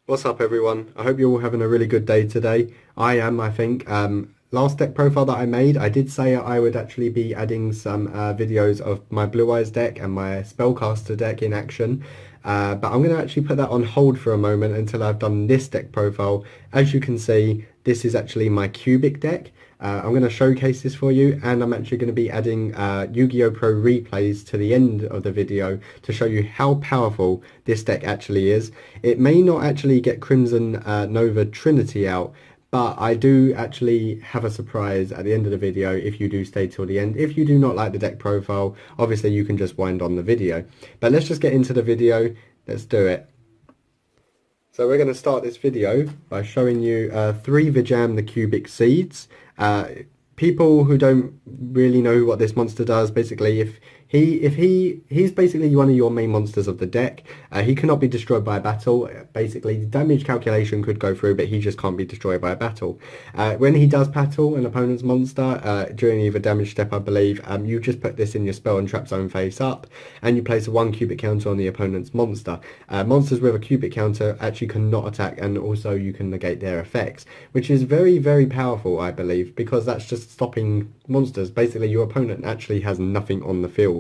What's up everyone? I hope you're all having a really good day today. I am, I think. Last deck profile that I made, I did say I would actually be adding some videos of my Blue Eyes deck and my Spellcaster deck in action. But I'm going to actually put that on hold for a moment until I've done this deck profile. As you can see, this is actually my Cubic deck. I'm going to showcase this for you, and I'm actually going to be adding Yu-Gi-Oh! Pro replays to the end of the video to show you how powerful this deck actually is. It may not actually get Crimson Nova Trinity out, but I do actually have a surprise at the end of the video if you do stay till the end. If you do not like the deck profile, obviously you can just wind on the video. But let's just get into the video. Let's do it. So we're going to start this video by showing you 3 Vijam the Cubic Seeds. People who don't really know what this monster does, basically he's basically one of your main monsters of the deck. He cannot be destroyed by a battle. Basically, the damage calculation could go through, but he just can't be destroyed by a battle. When he does battle an opponent's monster during either damage step, I believe, you just put this in your spell and trap zone face up, and you place a 1 cubic counter on the opponent's monster. Monsters with a cubic counter actually cannot attack, and also you can negate their effects, which is very, very powerful, I believe, because that's just stopping monsters. Basically, your opponent actually has nothing on the field.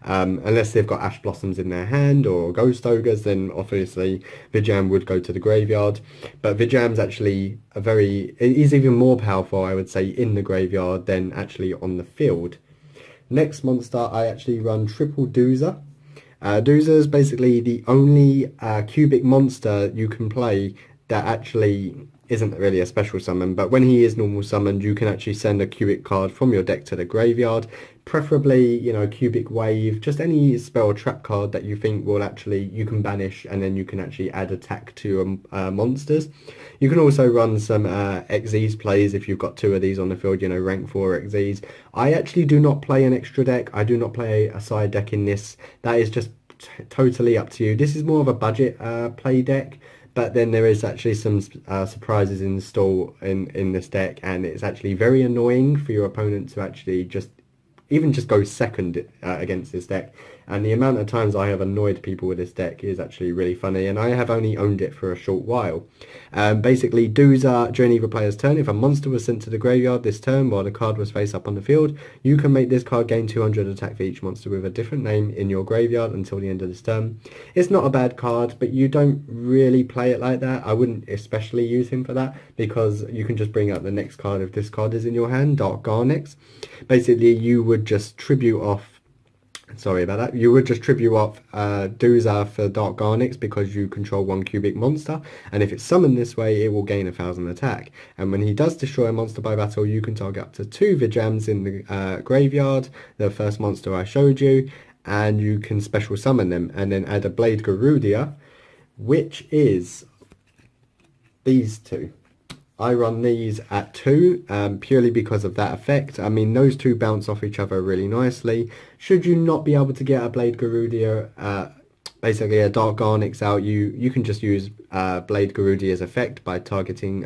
Unless they've got Ash Blossoms in their hand or Ghost Ogres, then obviously Vijam would go to the graveyard. But Vijam's actually is even more powerful, I would say, in the graveyard than actually on the field. Next monster, I actually run Triple Doozer. Doozer is basically the only cubic monster you can play that actually isn't really a special summon, but when he is normal summoned, you can actually send a cubic card from your deck to the graveyard, preferably, you know, cubic wave, just any spell or trap card that you think will actually, you can banish, and then you can actually add attack to monsters. You can also run some Xyz plays if you've got 2 of these on the field, you know, rank 4 Xyz. I actually do not play an extra deck. I do not play a side deck in this. That is just totally up to you. This is more of a budget play deck. But then there is actually some surprises in store in this deck, and it's actually very annoying for your opponent to actually just go second against this deck. And the amount of times I have annoyed people with this deck is actually really funny, and I have only owned it for a short while. Basically, Doozer, during either player's turn, if a monster was sent to the graveyard this turn while the card was face up on the field, you can make this card gain 200 attack for each monster with a different name in your graveyard until the end of this turn. It's not a bad card, but you don't really play it like that. I wouldn't especially use him for that, because you can just bring up the next card if this card is in your hand, Dark Garnix. Basically, you would just tribute off Doozer for Dark Garnix because you control 1 cubic monster, and if it's summoned this way, it will gain 1000 attack. And when he does destroy a monster by battle, you can target up to 2 Vijams in the graveyard, the first monster I showed you, and you can special summon them, and then add a Blade Garudia, which is these 2. I run these at 2 purely because of that effect. I mean, those 2 bounce off each other really nicely. Should you not be able to get a Blade Garudia, basically a Dark Garnix out, you can just use Blade Garudia's effect by targeting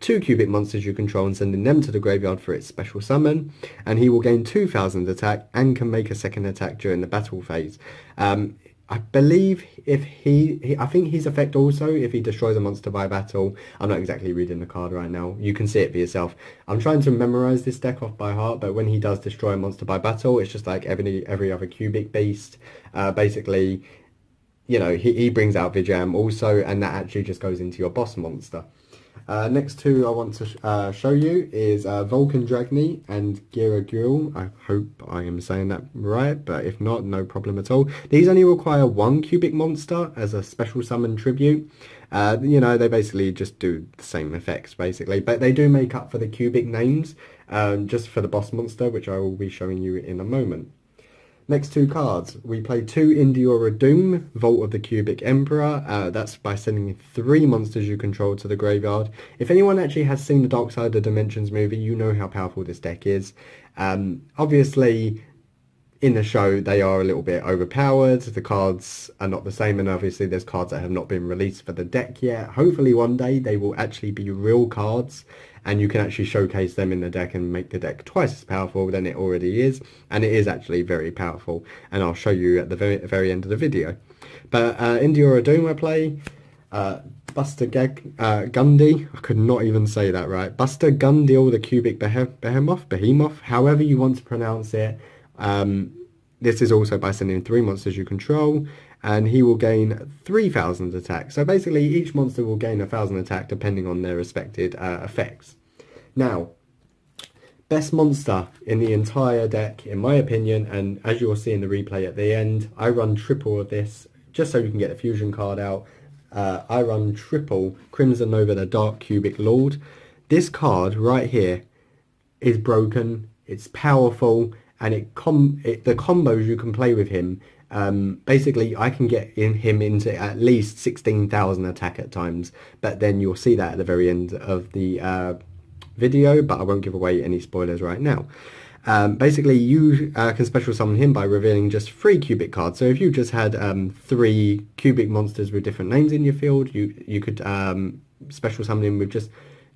2 cubic monsters you control and sending them to the graveyard for its special summon, and he will gain 2000 attack and can make a second attack during the battle phase. I believe I think his effect also, if he destroys a monster by battle, I'm not exactly reading the card right now, you can see it for yourself. I'm trying to memorize this deck off by heart, but when he does destroy a monster by battle, it's just like every other cubic beast. Basically, you know, he brings out Vijam also, and that actually just goes into your boss monster. Next 2 I want to show you is Vulcan Dragny and YuGiOh. I hope I am saying that right, but if not, no problem at all. These only require 1 cubic monster as a special summon tribute. You know, they basically just do the same effects, basically, but they do make up for the cubic names just for the boss monster, which I will be showing you in a moment. Next 2 cards, we play 2 Indiora Doom, Vault of the Cubic Emperor. That's by sending 3 monsters you control to the graveyard. If anyone actually has seen the Dark Side of the Dimensions movie, you know how powerful this deck is. Obviously, in the show, they are a little bit overpowered. The cards are not the same, and obviously there's cards that have not been released for the deck yet. Hopefully one day they will actually be real cards, and you can actually showcase them in the deck and make the deck twice as powerful than it already is. And it is actually very powerful, and I'll show you at the very end of the video. But Indiora Doom I play. Gundy. I could not even say that right. Buster Gundil, the cubic behemoth, however you want to pronounce it. This is also by sending 3 monsters you control, and he will gain 3,000 attack. So basically, each monster will gain 1,000 attack depending on their respected effects. Now, best monster in the entire deck, in my opinion, and as you'll see in the replay at the end, I run triple of this just so you can get the fusion card out. I run triple Crimson Nova, the Dark Cubic Lord. This card right here is broken, it's powerful, and the combos you can play with him, basically I can get him into at least 16,000 attack at times, but then you'll see that at the very end of the video, but I won't give away any spoilers right now. Basically you can special summon him by revealing just 3 cubic cards. So if you just had 3 cubic monsters with different names in your field, you could special summon him with just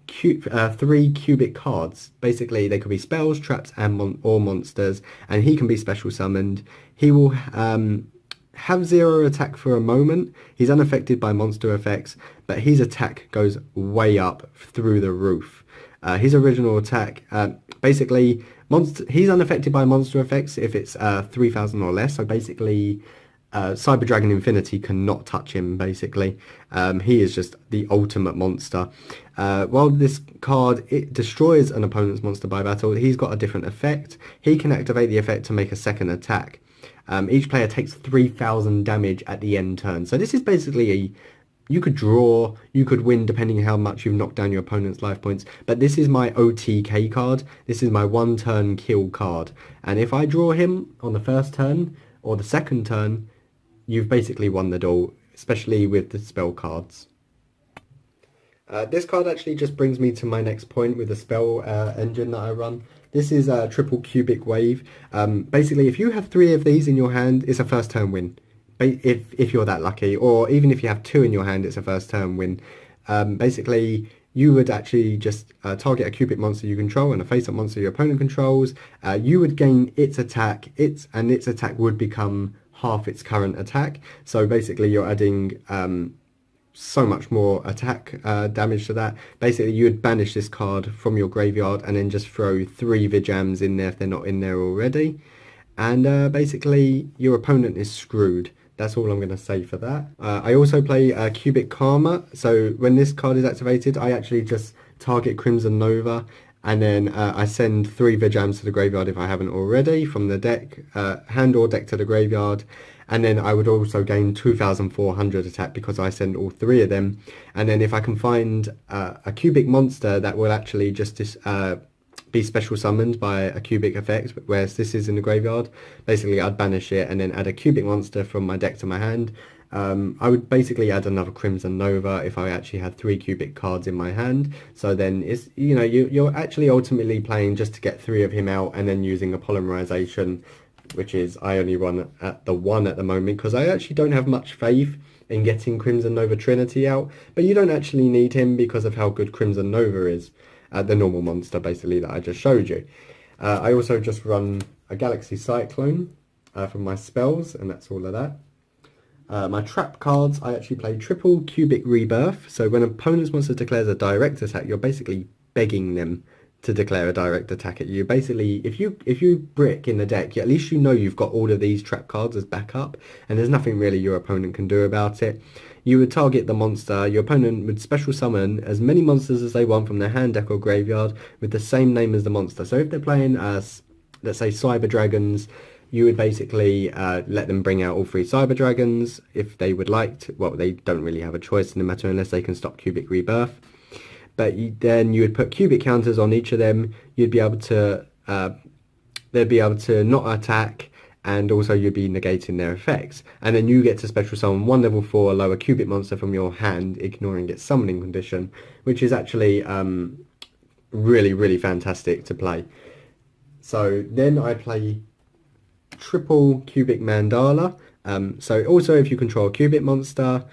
3 cubic cards. Basically they could be spells, traps, and or monsters, and he can be special summoned. He will have 0 attack for a moment. He's unaffected by monster effects, but his attack goes way up through the roof. His original attack, basically he's unaffected by monster effects if it's 3,000 or less. So basically Cyber Dragon Infinity cannot touch him, basically. He is just the ultimate monster. While this card, it destroys an opponent's monster by battle, he's got a different effect. He can activate the effect to make a second attack. Each player takes 3,000 damage at the end turn. So this is basically you could draw, you could win depending on how much you've knocked down your opponent's life points. But this is my OTK card. This is my 1 turn kill card. And if I draw him on the first turn or the second turn, you've basically won the duel, especially with the spell cards. This card actually just brings me to my next point with the spell engine that I run. This is a triple cubic wave. Basically, if you have 3 of these in your hand, it's a first turn win. If you're that lucky, or even if you have 2 in your hand, it's a first turn win. Basically, you would actually just target a cubic monster you control and a face-up monster your opponent controls. You would gain its attack, and its attack would become half its current attack. So basically, you're adding so much more attack damage to that. Basically, you would banish this card from your graveyard and then just throw 3 Vijams in there if they're not in there already. And basically, your opponent is screwed. That's all I'm going to say for that. I also play Cubic Karma. So when this card is activated, I actually just target Crimson Nova, and then I send 3 Vijams to the graveyard if I haven't already from the deck, hand or deck to the graveyard. And then I would also gain 2,400 attack because I send all 3 of them. And then if I can find a cubic monster that will actually just be special summoned by a cubic effect, whereas this is in the graveyard, basically I'd banish it and then add a cubic monster from my deck to my hand. I would basically add another Crimson Nova if I actually had 3 cubic cards in my hand. So then it's, you're actually ultimately playing just to get 3 of him out, and then using a polymerization, which is I only run at the 1 at the moment because I actually don't have much faith in getting Crimson Nova Trinity out, but you don't actually need him because of how good Crimson Nova is. The normal monster basically that I just showed you. I also just run a Galaxy Cyclone from my spells, and that's all of that. My trap cards, I actually play triple cubic rebirth. So when an opponent's monster declares a direct attack, you're basically begging them to declare a direct attack at you. Basically, if you brick in the deck, at least you know you've got all of these trap cards as backup, and there's nothing really your opponent can do about it. You would target the monster. Your opponent would special summon as many monsters as they want from their hand, deck, or graveyard with the same name as the monster. So if they're playing, let's say, Cyber Dragons, you would basically let them bring out all 3 Cyber Dragons if they would like to. Well, they don't really have a choice in the matter unless they can stop Cubic Rebirth. But then you would put cubic counters on each of them. You'd be able to, they'd be able to not attack, and also you'd be negating their effects. And then you get to special summon 1 level 4 lower cubic monster from your hand, ignoring its summoning condition, which is actually really, really fantastic to play. So then I play triple cubic Mandala. So also if you control a cubic monster,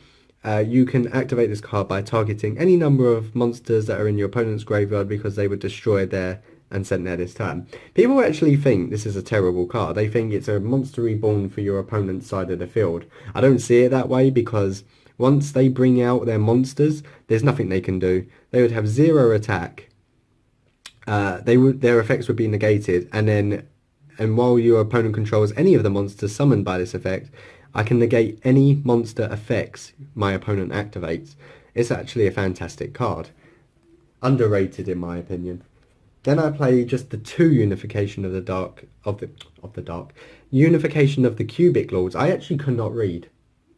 you can activate this card by targeting any number of monsters that are in your opponent's graveyard because they would destroy their and sent there this turn. People actually think this is a terrible card. They think it's a monster reborn for your opponent's side of the field. I don't see it that way because, once they bring out their monsters, there's nothing they can do. They would have 0 attack. Their effects would be negated, and while your opponent controls any of the monsters summoned by this effect, I can negate any monster effects my opponent activates. It's actually a fantastic card. Underrated in my opinion. Then I play just the 2 Unification of the Dark Unification of the Cubic Lords. I actually could not read.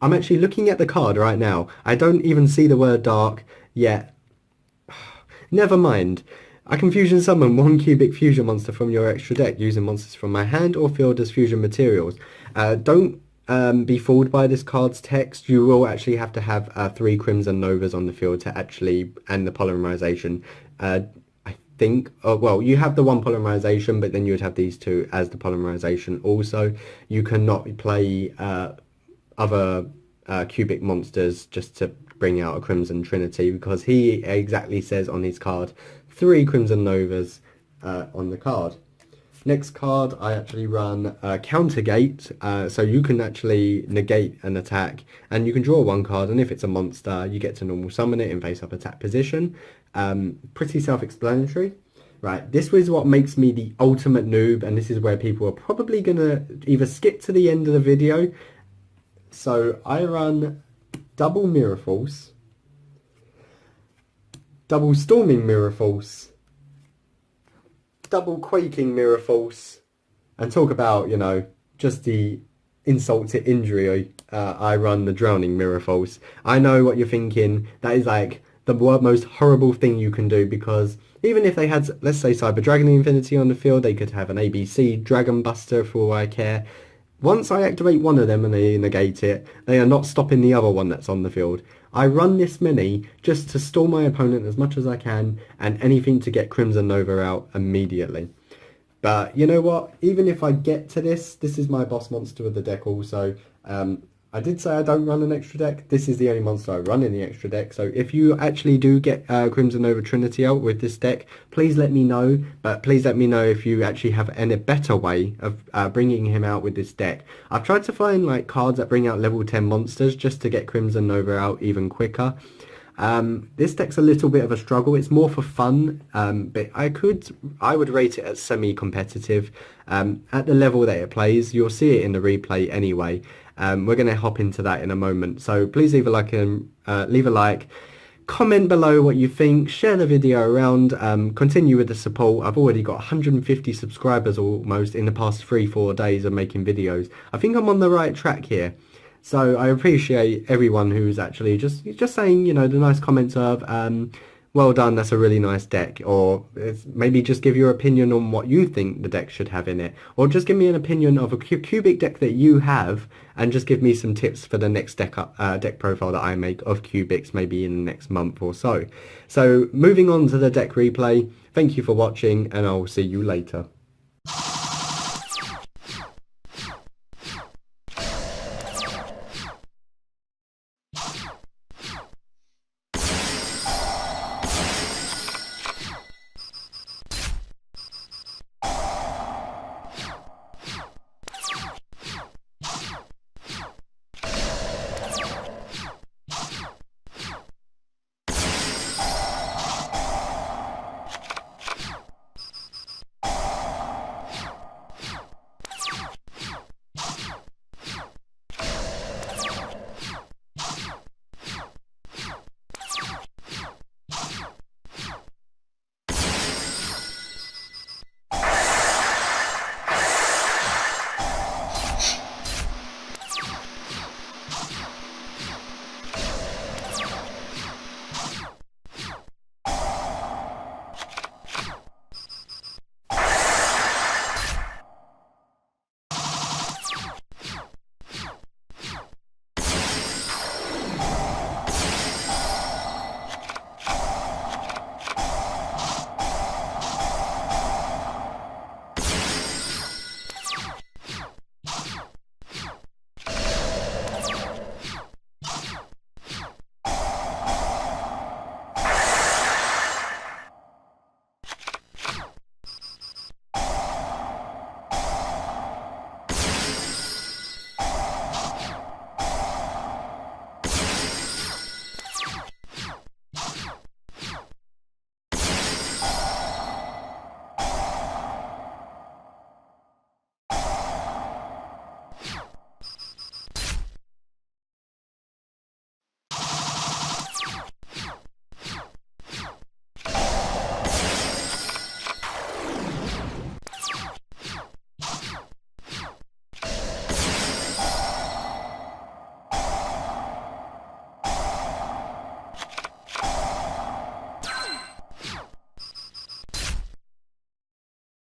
I'm actually looking at the card right now. I don't even see the word dark yet. Never mind. I can fusion summon 1 cubic fusion monster from your extra deck using monsters from my hand or field as fusion materials. Don't be fooled by this card's text. You will actually have to have 3 Crimson Novas on the field to actually, and the polymerization. I think, well, you have the 1 polymerization, but then you would have these 2 as the polymerization also. You cannot play other cubic monsters just to bring out a Crimson Trinity, because he exactly says on his card 3 Crimson Novas on the card. Next card, I actually run Countergate, so you can actually negate an attack, and you can draw 1 card, and if it's a monster, you get to normal summon it in face-up attack position. Pretty self-explanatory. Right, this is what makes me the ultimate noob, and this is where people are probably going to either skip to the end of the video. So I run double Mirror Force, double Storming Mirror Force, double Quaking Mirror Force, and talk about, you know, just the insult to injury. I run the Drowning Mirror Force. I know what you're thinking. That is like the most horrible thing you can do, because even if they had, let's say, Cyber Dragon Infinity on the field, they could have an ABC Dragon Buster for all I care. Once I activate one of them and they negate it, they are not stopping the other one that's on the field. I run this many just to stall my opponent as much as I can, and anything to get Crimson Nova out immediately. But you know what? Even if I get to this is my boss monster of the deck also. I did say I don't run an extra deck. This is the only monster I run in the extra deck. So if you actually do get Crimson Nova Trinity out with this deck, please let me know. But please let me know if you actually have any better way of bringing him out with this deck. I've tried to find like cards that bring out level 10 monsters just to get Crimson Nova out even quicker. This deck's a little bit of a struggle. It's more for fun, but I would rate it as semi-competitive. At the level that it plays, you'll see it in the replay anyway. We're going to hop into that in a moment. So please leave a like, comment below what you think, share the video around, continue with the support. I've already got 150 subscribers almost in the past 3-4 days of making videos. I think I'm on the right track here. So I appreciate everyone who's actually just saying, you know, the nice comments of, well done, that's a really nice deck, or maybe just give your opinion on what you think the deck should have in it, or just give me an opinion of a cubic deck that you have, and just give me some tips for the next deck profile that I make of cubics, maybe in the next month or so. So moving on to the deck replay, thank you for watching, and I'll see you later.